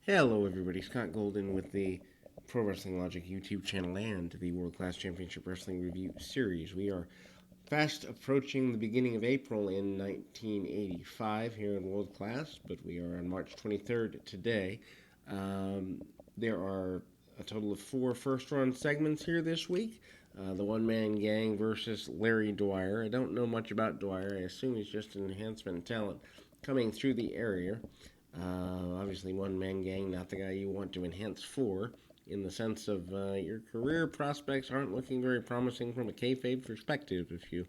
Hello, everybody. Scott Golden with the Pro Wrestling Logic YouTube channel and the World Class Championship Wrestling Review series. We are fast approaching the beginning of April in 1985 here in World Class, but we are on March 23rd today. Um, there are a total of four first run segments here this week. The One Man Gang versus Larry Dyer. I don't know much about Dyer. I assume he's just an enhancement talent coming through the area. Obviously, one man gang, not the guy you want to enhance for, in the sense of your career prospects aren't looking very promising from a kayfabe perspective if you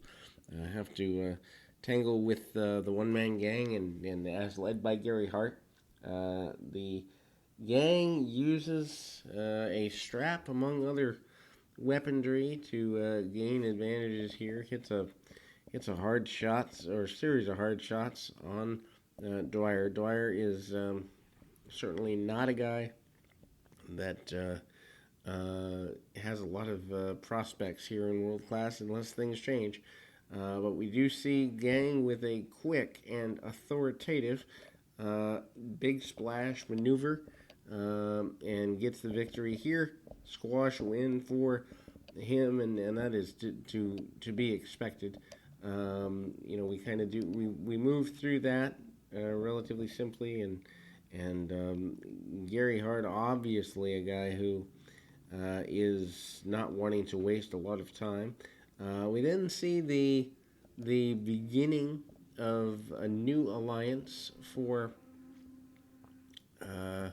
have to tangle with the one man gang and as led by Gary Hart. The gang uses a strap among other weaponry to gain advantages here. Hits a hard shots or series of hard shots on Dyer. Dyer is certainly not a guy that has a lot of prospects here in world class unless things change. But we do see Gang with a quick and authoritative uh, big splash maneuver and gets the victory here. Squash win for him, and that is to be expected. We kind of we move through that relatively simply, and Gary Hart, obviously a guy who is not wanting to waste a lot of time. We then see the beginning of a new alliance uh,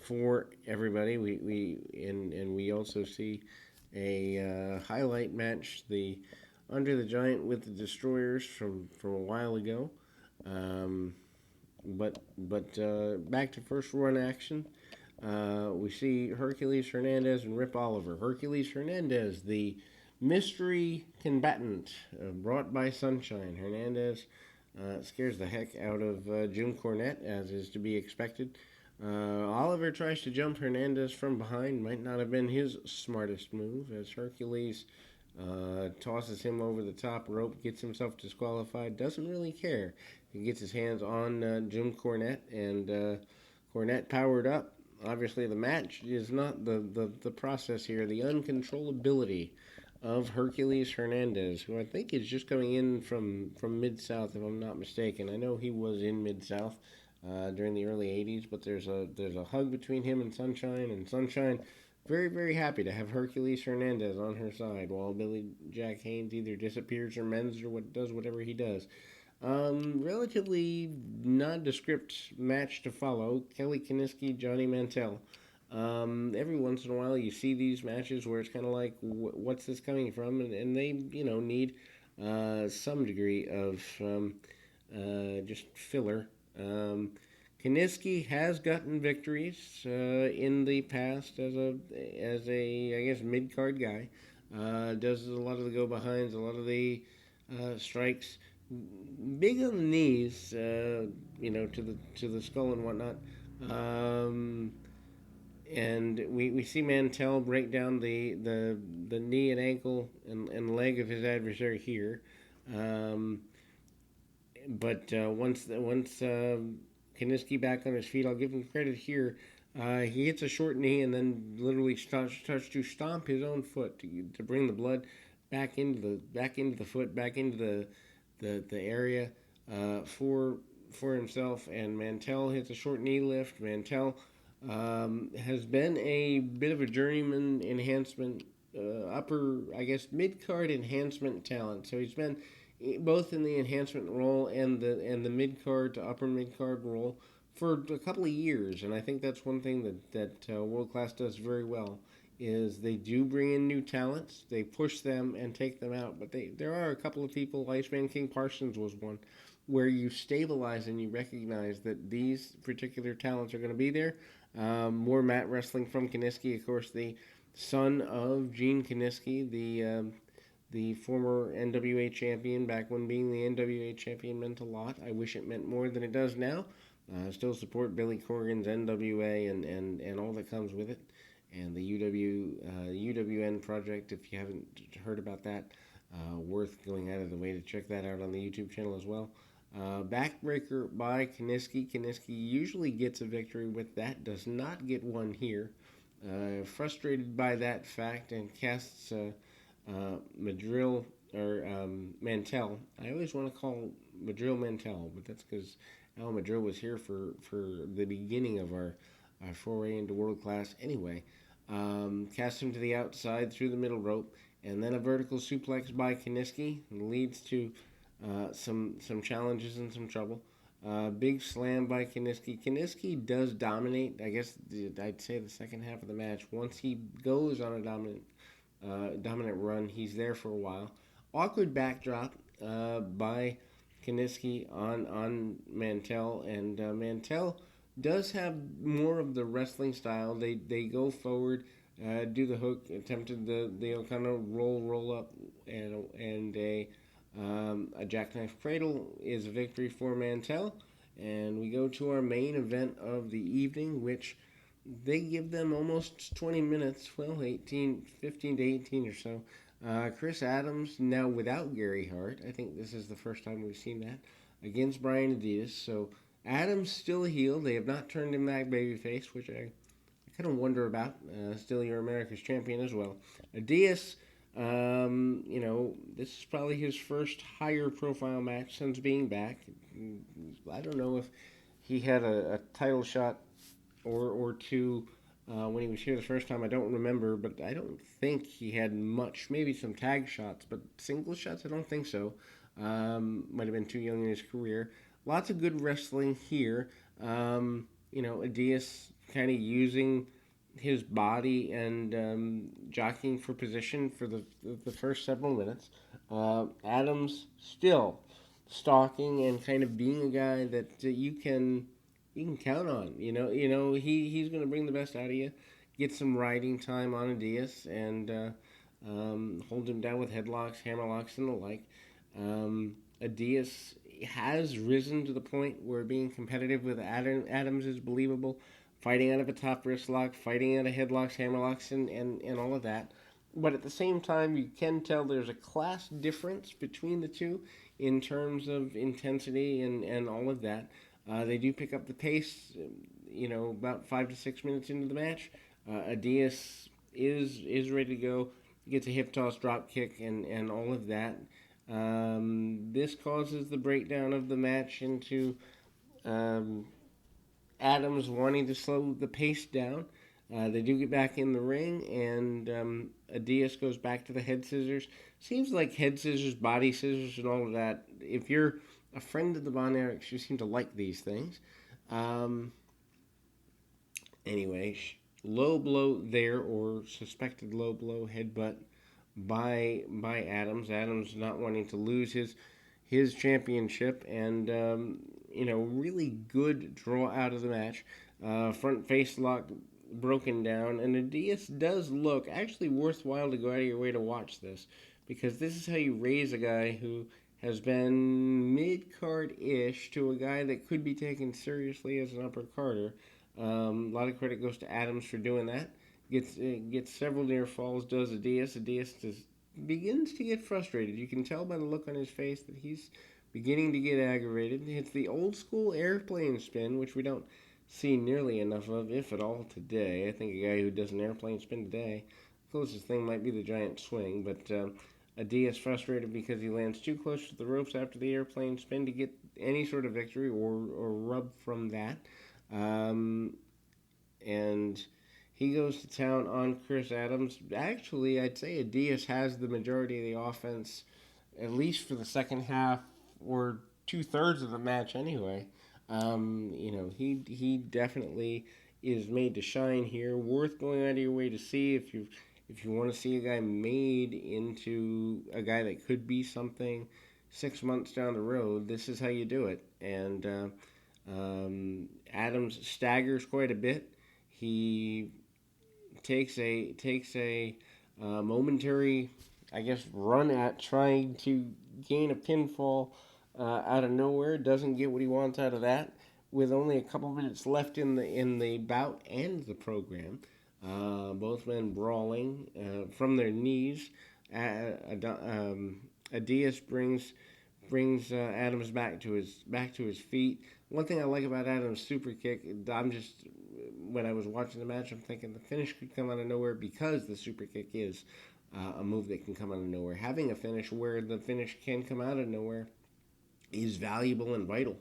for everybody. We also see a highlight match, the Under the Giant with the Destroyers from a while ago. Um, but back to first run action. We see Hercules Hernandez and Rip Oliver. Hercules Hernandez, the mystery combatant brought by Sunshine. Hernandez scares the heck out of Jim Cornet, as is to be expected. Oliver tries to jump Hernandez from behind. Might not have been his smartest move, as Hercules tosses him over the top rope, gets himself disqualified, doesn't really care. He gets his hands on Jim Cornette, and Cornette powered up. Obviously, the match is not the process here. The uncontrollability of Hercules Hernandez, who I think is just coming in from Mid South, if I'm not mistaken. I know he was in Mid South during the early '80s, but there's a hug between him and Sunshine very, very happy to have Hercules Hernandez on her side while Billy Jack Haynes either disappears or mends or does whatever he does. Relatively nondescript match to follow. Kelly Koniski, Johnny Mantell. Every once in a while, you see these matches where it's kind of like, what's this coming from? And they, need some degree of just filler. Koniski has gotten victories in the past as a I guess mid card guy. Does a lot of the go behinds, a lot of the strikes, big on the knees, to the skull and whatnot. Um, and we see Mantell break down the knee and ankle and leg of his adversary here. Um, but once Koniski back on his feet, I'll give him credit here. He hits a short knee and then literally starts to stomp his own foot to bring the blood back into the foot, back into the area for himself. And Mantell hits a short knee lift. Mantell has been a bit of a journeyman enhancement, upper, I guess, mid card enhancement talent. So he's been both in the enhancement role and the mid card to upper mid card role for a couple of years, and I think that's one thing that World Class does very well is they do bring in new talents, they push them and take them out, but there are a couple of people. Iceman King Parsons was one where you stabilize and you recognize that these particular talents are going to be there. More mat wrestling from Koniski, of course, the son of Gene Koniski, the former NWA champion. Back when being the NWA champion meant a lot. I wish it meant more than it does now. Still support Billy Corgan's NWA and all that comes with it. And the UWN project, if you haven't heard about that, worth going out of the way to check that out on the YouTube channel as well. Backbreaker by Koniski. Koniski usually gets a victory with that, does not get one here. Frustrated by that fact and casts Madrill or Mantell. I always want to call Madrill Mantell, but that's because Al Madrill was here for the beginning of our foray into world class anyway. Casts him to the outside through the middle rope, and then a vertical suplex by Koniski leads to some challenges and some trouble. Big slam by Koniski. Koniski does dominate. I guess I'd say the second half of the match. Once he goes on a dominant run, he's there for a while. Awkward backdrop by Koniski on Mantell, and Mantell does have more of the wrestling style. They go forward, do the hook, attempted the kind of roll up, and a jackknife cradle is a victory for Mantell. And we go to our main event of the evening, which they give them almost 20 minutes, well, 15 to 18 or so. Chris Adams, now without Gary Hart, I think this is the first time we've seen that, against Brian Adias. So Adams still a heel. They have not turned him back babyface, which I kind of wonder about. Still your America's champion as well. Adias, this is probably his first higher profile match since being back. I don't know if he had a title shot or two when he was here the first time. I don't remember, but I don't think he had much. Maybe some tag shots, but single shots, I don't think so. Might have been too young in his career. Lots of good wrestling here. Adias kind of using his body and jockeying for position for the first several minutes. Adams still stalking and kind of being a guy that you can count on. He's going to bring the best out of you. Get some riding time on Adias and hold him down with headlocks, hammerlocks, and the like. Adias has risen to the point where being competitive with Adams is believable. Fighting out of a top wrist lock, fighting out of headlocks, hammerlocks, and all of that. But at the same time, you can tell there's a class difference between the two in terms of intensity and all of that. They do pick up the pace, about 5 to 6 minutes into the match. Adias is ready to go. He gets a hip toss, drop kick, and all of that. This causes the breakdown of the match into Adams wanting to slow the pace down. They do get back in the ring, and Adias goes back to the head scissors. Seems like head scissors, body scissors, and all of that. If you're a friend of the Von Erichs, you seem to like these things. Anyway, low blow there, or suspected low blow, headbutt by Adams. Adams not wanting to lose his championship, and really good draw out of the match. Front face lock broken down, and Adias does look actually worthwhile to go out of your way to watch this, because this is how you raise a guy who has been mid-card-ish to a guy that could be taken seriously as an upper-carder. A lot of credit goes to Adams for doing that. Gets several near falls, does Adias. Adias begins to get frustrated. You can tell by the look on his face that he's beginning to get aggravated. Hits the old-school airplane spin, which we don't see nearly enough of, if at all, today. I think a guy who does an airplane spin today, the closest thing might be the giant swing, but Adias frustrated because he lands too close to the ropes after the airplane spin to get any sort of victory or rub from that. And he goes to town on Chris Adams. Actually, I'd say Adias has the majority of the offense, at least for the second half or 2/3 of the match anyway. He definitely is made to shine here. Worth going out of your way to see if you want to see a guy made into a guy that could be something 6 months down the road. This is how you do it. And Adams staggers quite a bit. He takes a momentary, I guess, run at trying to gain a pinfall out of nowhere. Doesn't get what he wants out of that. With only a couple minutes left in the bout and the program, both men brawling from their knees. Adias brings brings Adams back to his feet. One thing I like about Adams' super kick, I'm just when I was watching the match, I'm thinking the finish could come out of nowhere because the super kick is a move that can come out of nowhere. Having a finish where the finish can come out of nowhere is valuable and vital.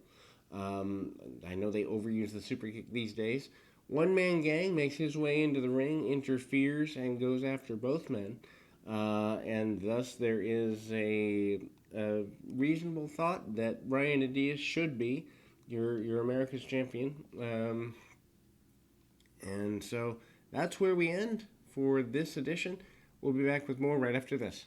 Um, I know they overuse the super kick these days. One man gang makes his way into the ring, interferes, and goes after both men. And thus, there is a reasonable thought that Ryan Adias should be your America's champion. And so that's where we end for this edition. We'll be back with more right after this.